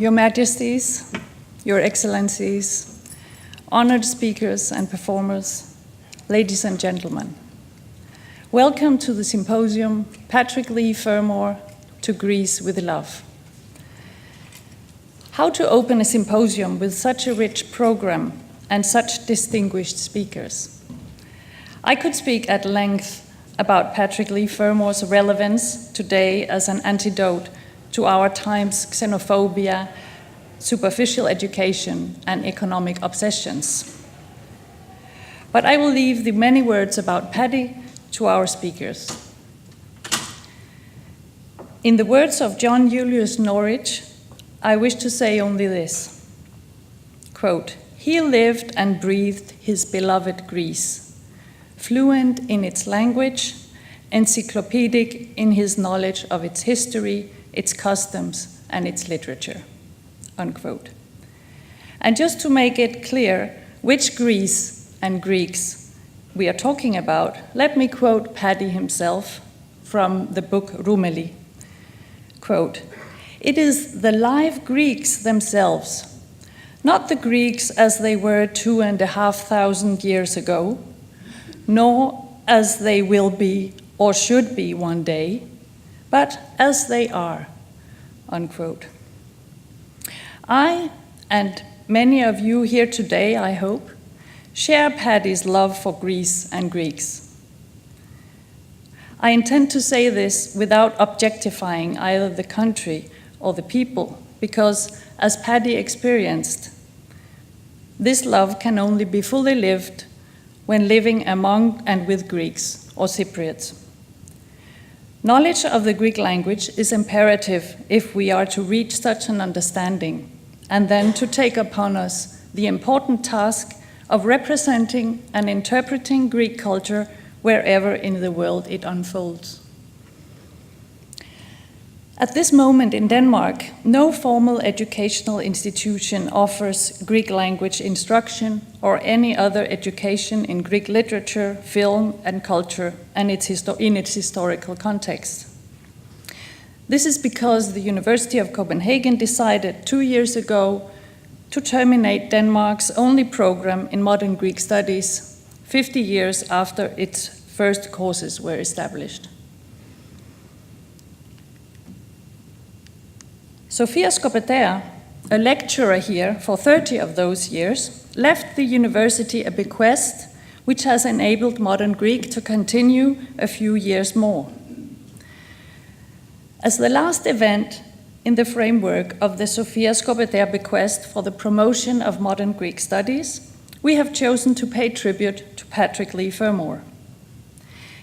Your Majesties, Your Excellencies, honored speakers and performers, ladies and gentlemen. Welcome to the Symposium, Leigh, Fermor, to Greece with Love. How to open a symposium with such a rich program and such distinguished speakers? I could speak at length about Leigh Fermor's relevance today as an antidote to our time's xenophobia, superficial education, and economic obsessions. But I will leave the many words about Paddy to our speakers. In the words of John Julius Norwich, I wish to say only this, quote, "He lived and breathed his beloved Greece, fluent in its language, encyclopedic in his knowledge of its history, its customs, and its literature," unquote. And just to make it clear which Greece and Greeks we are talking about, let me quote Paddy himself from the book Rumeli. Quote, "It is the live Greeks themselves, not the Greeks as they were 2,500 years ago, nor as they will be or should be one day, but as they are," unquote. I, and many of you here today, I hope, share Paddy's love for Greece and Greeks. I intend to say this without objectifying either the country or the people, because, as Paddy experienced, this love can only be fully lived when living among and with Greeks or Cypriots. Knowledge of the Greek language is imperative if we are to reach such an understanding, and then to take upon us the important task of representing and interpreting Greek culture wherever in the world it unfolds. At this moment in Denmark, no formal educational institution offers Greek language instruction or any other education in Greek literature, film, and culture, and in its historical context. This is because the University of Copenhagen decided 2 years ago to terminate Denmark's only program in modern Greek studies 50 years after its first courses were established. Sofia Skopeter, a lecturer here for 30 of those years, left the university a bequest which has enabled modern Greek to continue a few years more. As the last event in the framework of the Sofia Skopeter bequest for the promotion of modern Greek studies, we have chosen to pay tribute to Leigh Fermor.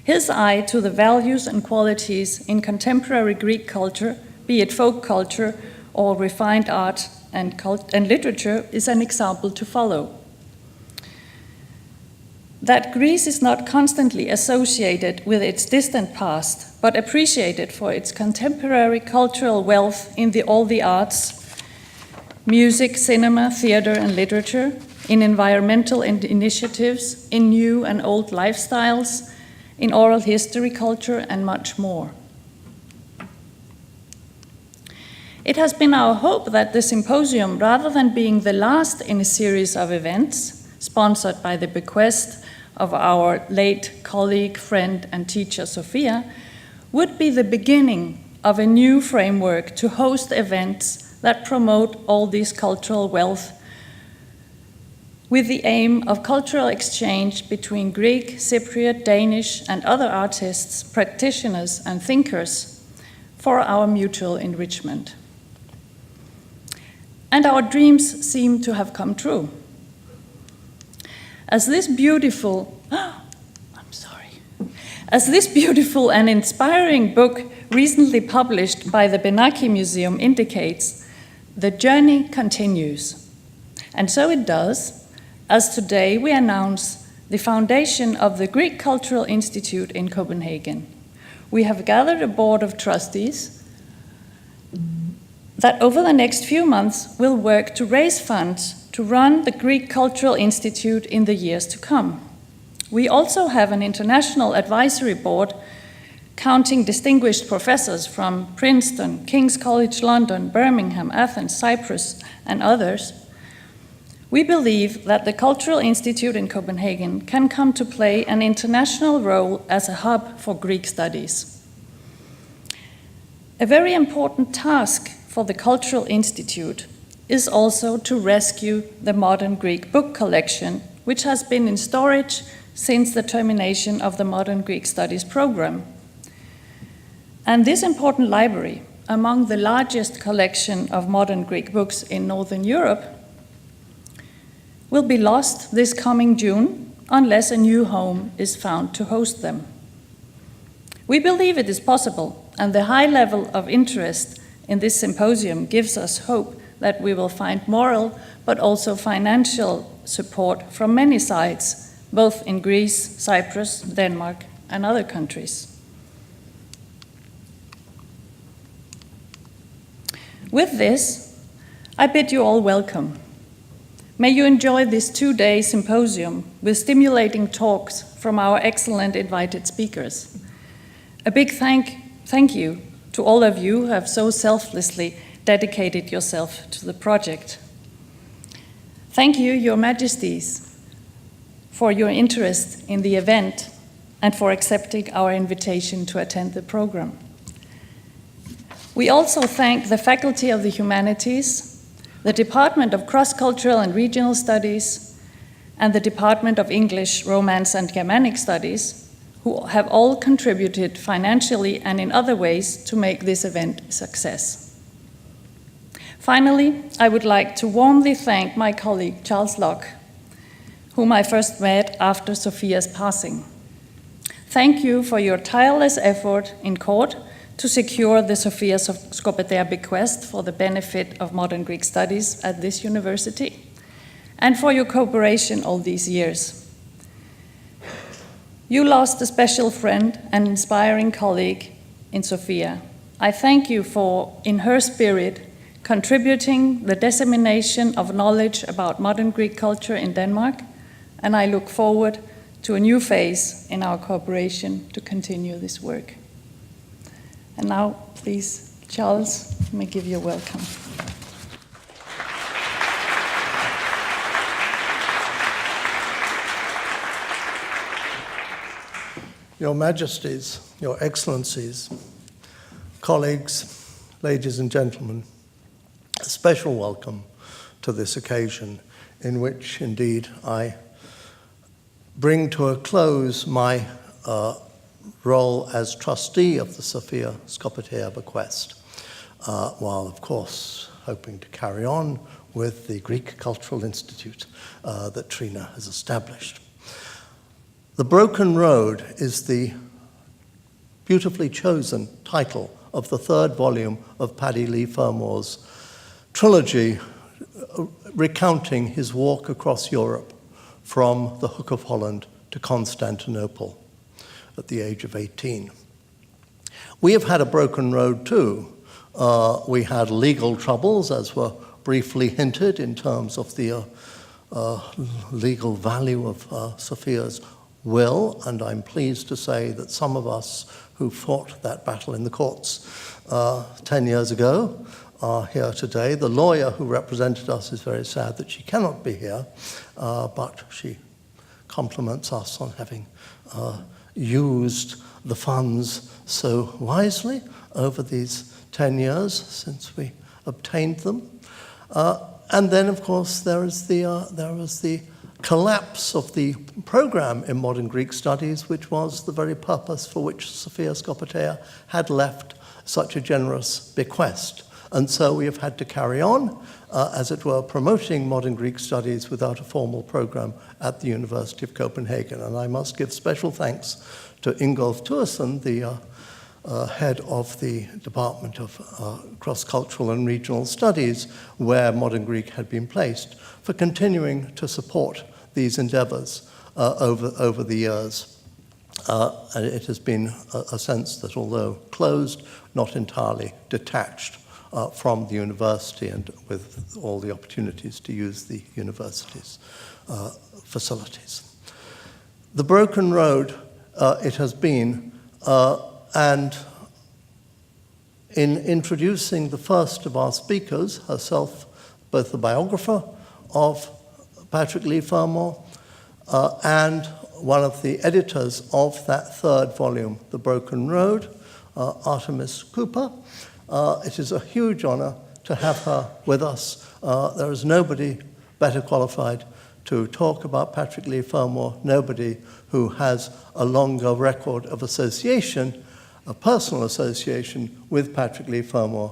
His eye to the values and qualities in contemporary Greek culture, be it folk culture or refined art and literature, is an example to follow. That Greece is not constantly associated with its distant past, but appreciated for its contemporary cultural wealth in all the arts, music, cinema, theater, and literature, in environmental initiatives, in new and old lifestyles, in oral history, culture, and much more. It has been our hope that the symposium, rather than being the last in a series of events sponsored by the bequest of our late colleague, friend, and teacher Sofia, would be the beginning of a new framework to host events that promote all this cultural wealth with the aim of cultural exchange between Greek, Cypriot, Danish, and other artists, practitioners, and thinkers for our mutual enrichment. And our dreams seem to have come true. As this beautiful and inspiring book recently published by the Benaki Museum indicates, the journey continues. And so it does, as today we announce the foundation of the Greek Cultural Institute in Copenhagen. We have gathered a board of trustees that over the next few months will work to raise funds to run the Greek Cultural Institute in the years to come. We also have an international advisory board counting distinguished professors from Princeton, King's College London, Birmingham, Athens, Cyprus, and others, we believe that the Cultural Institute in Copenhagen can come to play an international role as a hub for Greek studies. A very important task for the Cultural Institute is also to rescue the modern Greek book collection, which has been in storage since the termination of the Modern Greek Studies program. And this important library, among the largest collection of modern Greek books in Northern Europe, will be lost this coming June unless a new home is found to host them. We believe it is possible, and the high level of interest in this symposium gives us hope that we will find moral but also financial support from many sides, both in Greece, Cyprus, Denmark, and other countries. With this, I bid you all welcome. May you enjoy this 2-day symposium with stimulating talks from our excellent invited speakers. A big thank you to all of you who have so selflessly dedicated yourself to the project. Thank you, Your Majesties, for your interest in the event and for accepting our invitation to attend the program. We also thank the Faculty of the Humanities, the Department of Cross-Cultural and Regional Studies, and the Department of English, Romance and Germanic Studies, who have all contributed financially and in other ways to make this event a success. Finally, I would like to warmly thank my colleague Charles Locke, whom I first met after Sophia's passing. Thank you for your tireless effort in court to secure the Sophia Skopetea bequest for the benefit of modern Greek studies at this university, and for your cooperation all these years. You lost a special friend and inspiring colleague in Sophia. I thank you for, in her spirit, contributing the dissemination of knowledge about modern Greek culture in Denmark, and I look forward to a new phase in our cooperation to continue this work. And now, please, Charles, let me give you a welcome. Your Majesties, Your Excellencies, colleagues, ladies and gentlemen, a special welcome to this occasion in which, indeed, I bring to a close my role as trustee of the Sophia Skopetea bequest, while, of course, hoping to carry on with the Greek Cultural Institute that Trina has established. The Broken Road is the beautifully chosen title of the third volume of Paddy Leigh Fermor's trilogy recounting his walk across Europe from the Hook of Holland to Constantinople at the age of 18. We have had a broken road too. We had legal troubles, as were briefly hinted, in terms of the legal value of Sophia's will, and I'm pleased to say that some of us who fought that battle in the courts 10 years ago are here today. The lawyer who represented us is very sad that she cannot be here, but she compliments us on having used the funds so wisely over these 10 years since we obtained them. And then, of course, there was the collapse of the program in modern Greek studies, which was the very purpose for which Sophia Skopetea had left such a generous bequest. And so we have had to carry on, as it were, promoting modern Greek studies without a formal program at the University of Copenhagen. And I must give special thanks to Ingolf Thursen, the head of the Department of Cross-Cultural and Regional Studies, where modern Greek had been placed, for continuing to support these endeavors over the years. And it has been a sense that, although closed, not entirely detached from the university, and with all the opportunities to use the university's facilities. The Broken Road, it has been, And in introducing the first of our speakers, herself both the biographer of Patrick Leigh Fermor and one of the editors of that third volume, The Broken Road, Artemis Cooper. It is a huge honor to have her with us. There is nobody better qualified to talk about Patrick Leigh Fermor, nobody who has a longer record of association, a personal association with Patrick Leigh Fermor,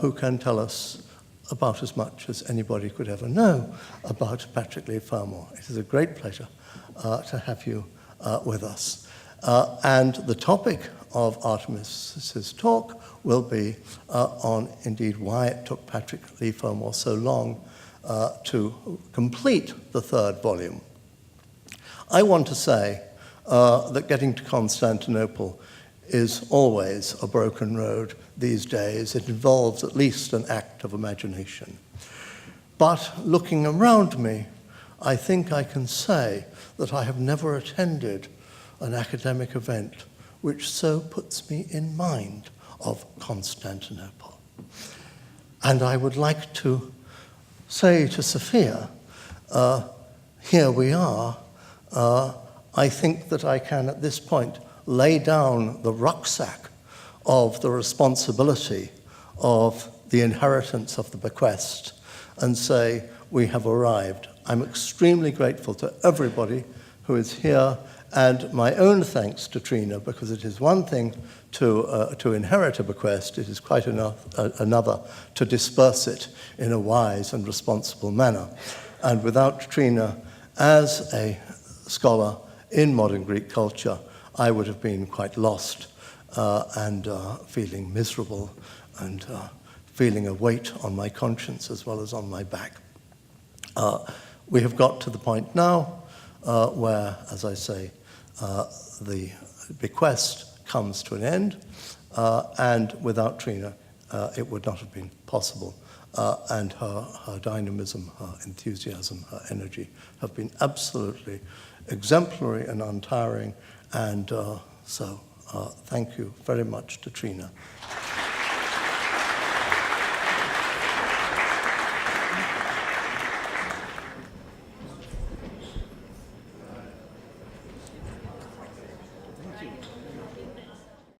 who can tell us about as much as anybody could ever know about Patrick Leigh Fermor. It is a great pleasure to have you with us. And the topic of Artemis's talk will be on, indeed, why it took Patrick Leigh Fermor so long to complete the third volume. I want to say that getting to Constantinople is always a broken road these days. It involves at least an act of imagination. But looking around me, I think I can say that I have never attended an academic event which so puts me in mind of Constantinople. And I would like to say to Sophia, here we are. I think that I can, at this point, lay down the rucksack of the responsibility of the inheritance of the bequest and say, we have arrived. I'm extremely grateful to everybody who is here, and my own thanks to Trina, because it is one thing to inherit a bequest, it is quite another to disperse it in a wise and responsible manner. And without Trina, as a scholar in modern Greek culture, I would have been quite lost and feeling miserable and feeling a weight on my conscience as well as on my back. We have got to the point now where, as I say, the bequest comes to an end, and without Trina, it would not have been possible. And her dynamism, her enthusiasm, her energy have been absolutely exemplary and untiring. And so thank you very much to Trina